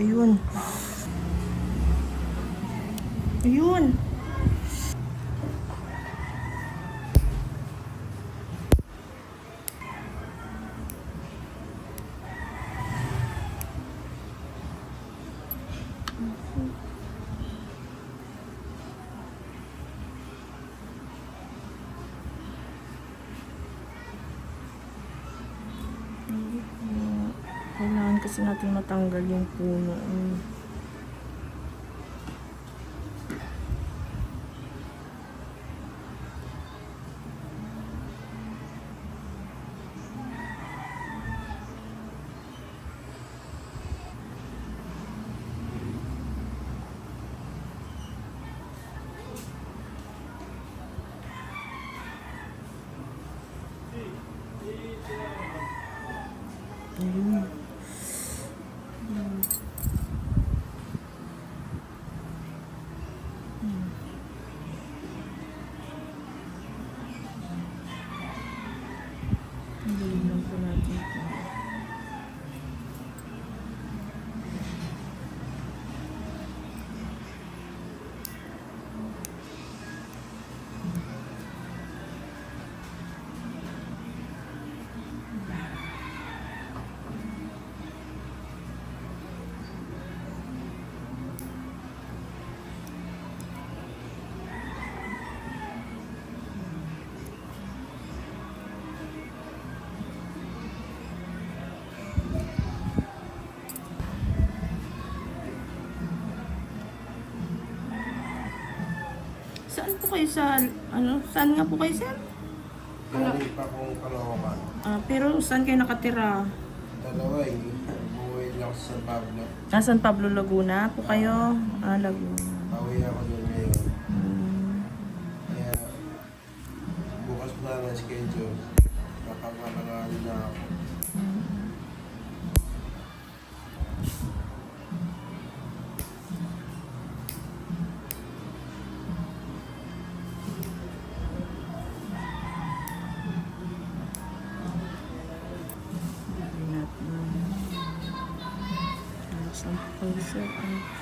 Ayun. Ayun. Kailangan kasi natin matanggal yung puno. Ayun. Ayun lang po natin ito. Saan po kayo sa, ano, saan nga po kayo, sir? Galing pa kong Caloocan. Pero saan kayo nakatira? Dalawa eh. Buhay lang sa Pablo. San Pablo, Laguna po kayo? Laguna. Pauwi ako doon ngayon. Hmm. Kaya bukas na ang schedule. Nakakalangali na ako.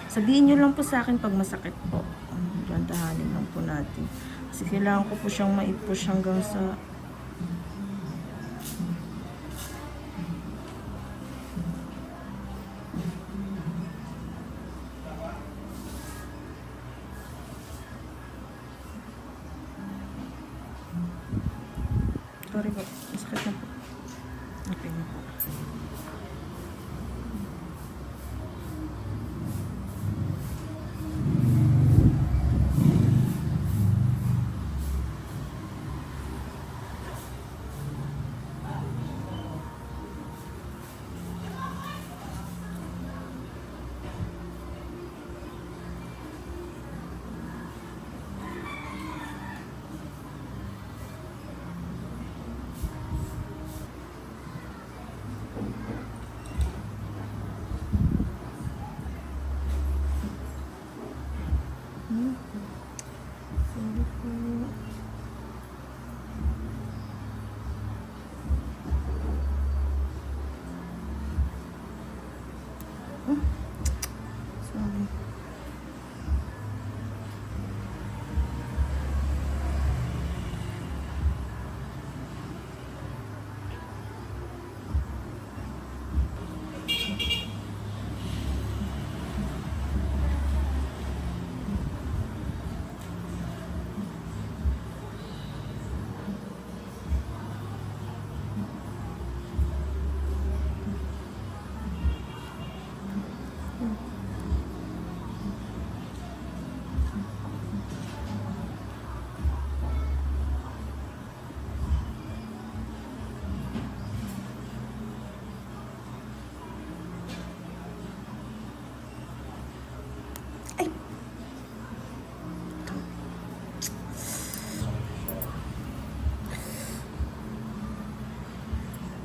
Sabihin nyo lang po sa akin pag masakit po. Dandahanin lang po natin. Kasi kailangan ko po siyang ma-push hanggang sa... Sorry po, masakit na po. Okay na po. Sorry po. Sorry.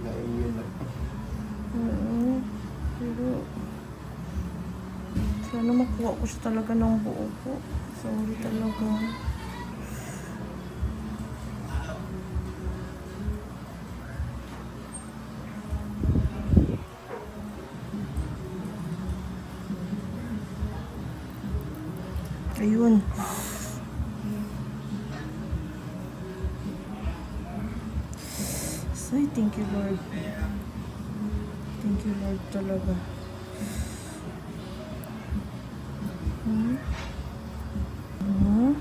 Na-immune na. Pero sana makuha ko siya talaga ng buo po. Sorry talaga. Ayun. Ay, thank you, Lord. Thank you, Lord, talaga. Hmm? Hmm?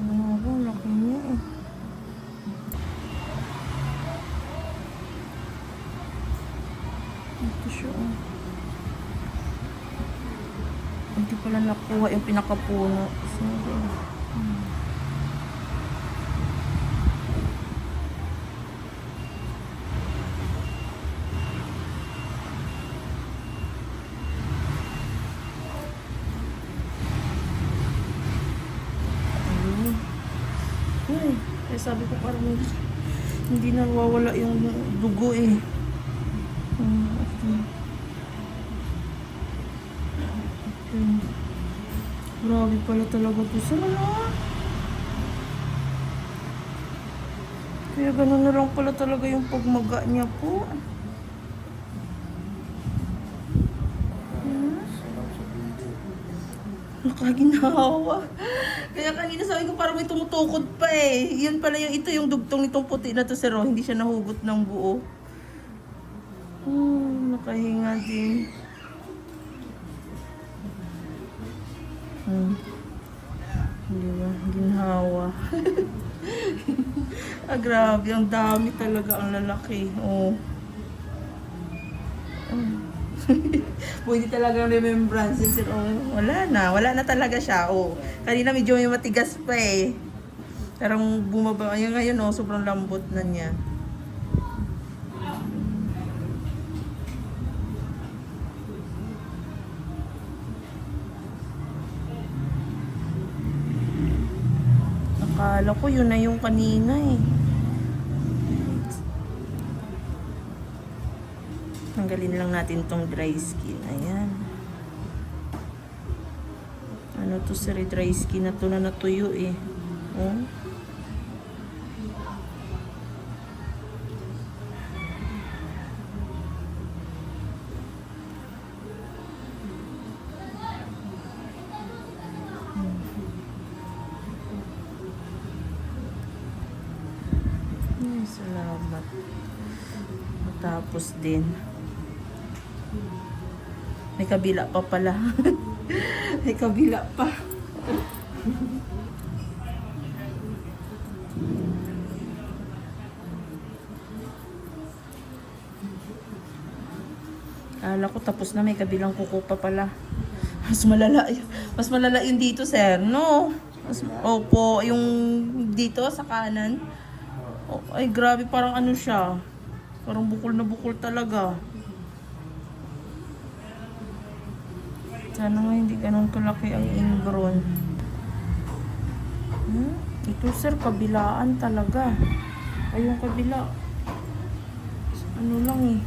Ano ba? Laki niya eh. Ito siya oh. Hindi pala nakuha yung pinakapuno. Sorry. Ay, kaya sabi ko parang hindi nawawala yung dugo eh. Okay. Okay. Grabe pala talaga po. Sana na. Kaya ganun na lang pala talaga yung pagmaga niya po. Nakaginawa. Kaya kanina sabi ko parang may tumutukod pa eh. Yun pala yung ito yung dugtong nitong puti na to sir. Oh. Hindi siya nahugot ng buo. Nakahinga din. Hindi ba? Ginhawa. Grabe. Ang dami talaga. Ang lalaki. Oh. Pwede talaga remembrance. Oh, wala na talaga siya. Oh. Kanina medyo may matigas pa eh. Parang bumaba. Ayun ngayon oh, sobrang lambot na niya. Akala ko yun na yung kanina eh. Tanggalin lang natin tong dry skin. Ayan. Ano to sir, dry skin na to na natuyo eh. Oh. Salamat. Tapos din. May kabila pa pala. May kabila pa. Akala ko tapos na, may kabilang kuko pa pala. Mas malala yun dito, sir. No. Opo, yung dito sa kanan. Oh, ay, grabe, parang ano siya. Parang bukol na bukol talaga. Sana nga hindi ganun kalaki ang ingrown. Ito sir, kabilaan talaga. Ay, yung kabila. Ano lang eh.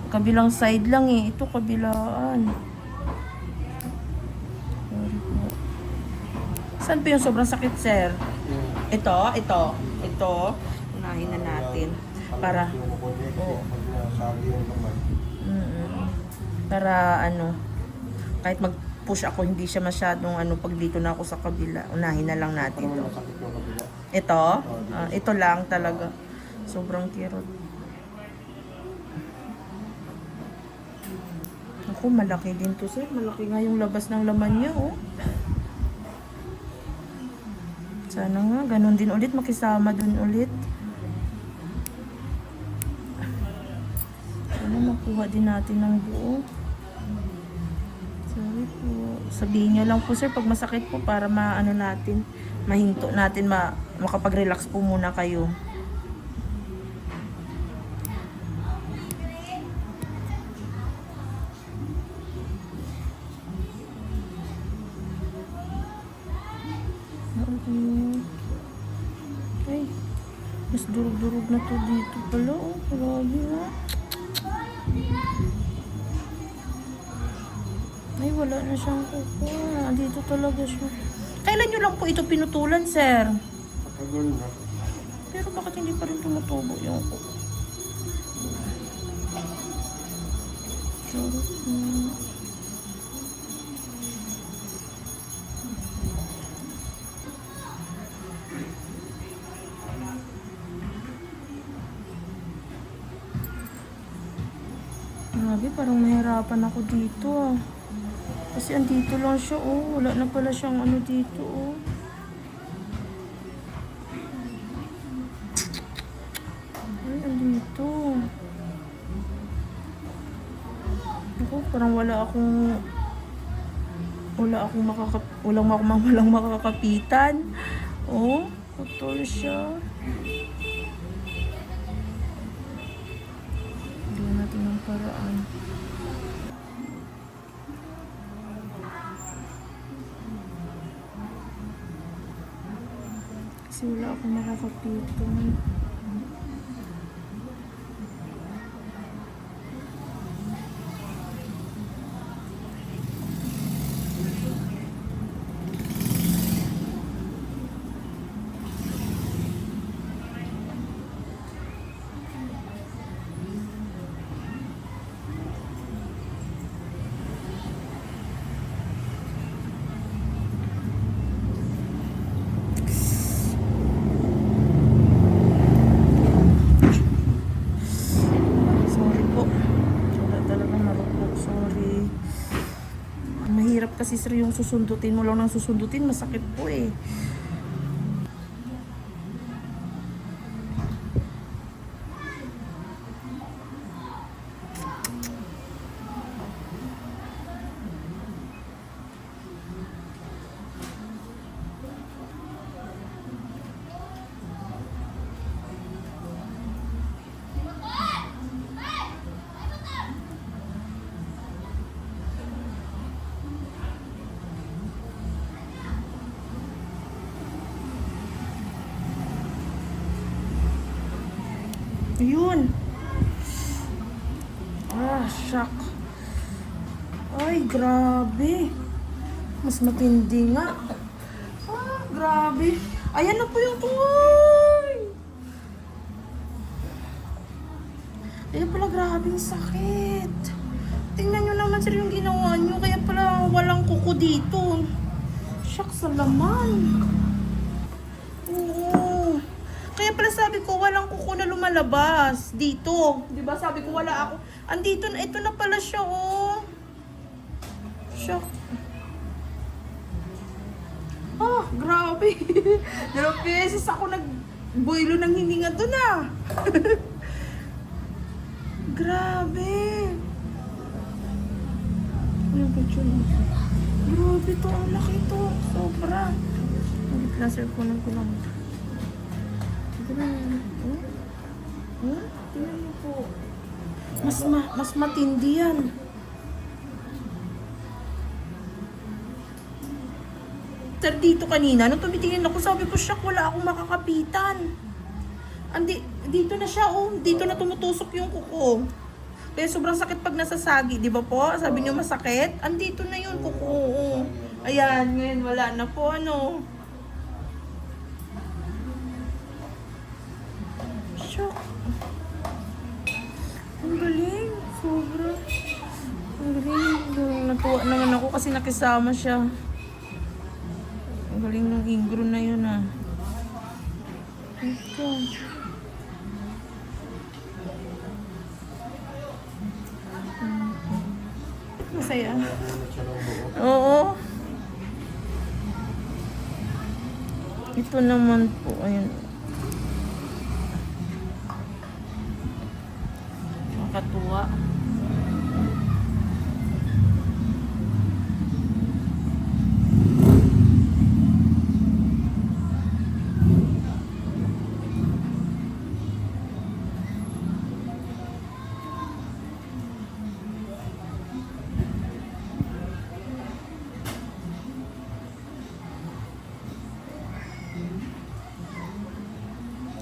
Kabilang side lang eh. Ito kabilaan. Saan pa yung sobrang sakit, sir? Ito. Unahin na natin. Para para ano, kahit mag-push ako, hindi siya masyadong ano, pag dito na ako sa kabila. Unahin na lang natin to. Ito lang talaga. Sobrang kirot. Ako, malaki din to, sir. Malaki nga yung labas ng laman niya, oh. Sana nga, ganun din ulit. Makisama dun ulit. Sana makuha din natin ng buo. Sorry po. Sabihin niyo lang po, sir, pag masakit po para maano natin, mahinto natin, makapag-relax po muna kayo. Ay, mas durug-durug na to dito pala. Oh, grabe ha. Ay, wala na siyang kuko. Dito talaga siya. Kailan nyo lang po ito pinutulan, sir? Matagal na. Pero bakit hindi pa rin tumutubo yung kuko? Grabe, parang mahirapan ako dito ah. Kasi andito lang siya oh. Wala na pala siyang ano dito oh. Ay, andito. Ako, parang walang makakapitan. Oh, putol siya. Gawin natin ng paraan. Kasi wala akong makakapitan. Sorry po. Wala talaga marupok. Sorry. Mahirap kasi sir yung susundutin mo lang ng susundutin. Masakit po eh. Ayun. Ah, shock. Ay, grabe. Mas matindi nga. Ah, grabe. Ayan na po yung tuloy. Ayan pala, grabing sakit. Tingnan nyo naman sir yung ginawa nyo. Kaya pala walang kuko dito. Shock sa laman. Oo. Kaya pala sabi ko, walang kuko na lumalabas dito. Di ba sabi ko, wala ako. Andito na, ito na pala siya, oh. Shock. Ah, grabe. 2 beses ako nagboylo ng hininga doon, ah. Grabe. Ano ba ito? Grabe to, ang laki to. Sobra. Nagit lang sir, kunan ko lang. Tingnan mo po. Mas matindi yan. Sir, dito kanina, nung tumitingin ako, sabi ko, shock, wala akong makakapitan. Dito na siya, oh. Dito na tumutusok yung kuko. Kaya sobrang sakit pag nasasagi, di ba po? Sabi niyo masakit? Andito na yun, kuko. Oh. Ayan, ngayon wala na po, ano. Shock. Ang galing. Sobra. Ang galing. Natuwa naman ako kasi nakisama siya. Ang galing ng ingro na yun, ah. Ito. Masaya. Oo. Ito naman po. Ayun. Katuwa.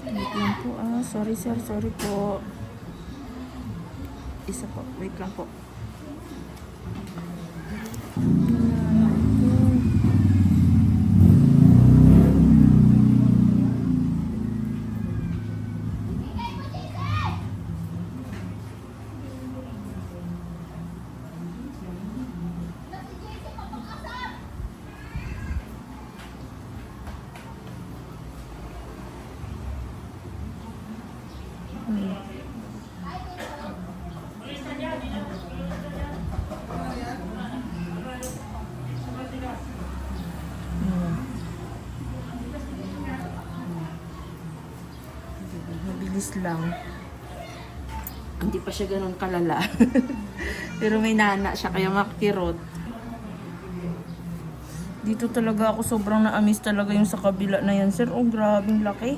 Wait lang po ah. Sorry sir, sorry po. Isa po. Wait lang po. mabilis lang. Hindi pa siya ganun kalala. Pero may nana siya kaya makirot. Dito talaga ako sobrang na-amaze talaga yung sa kabila na yan, sir. Oh, grabing laki.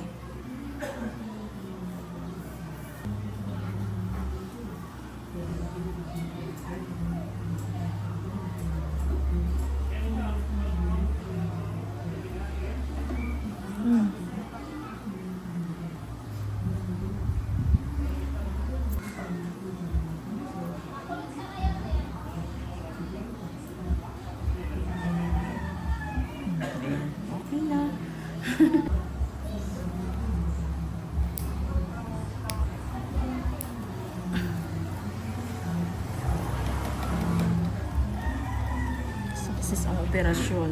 Okay na. Success ang operasyon.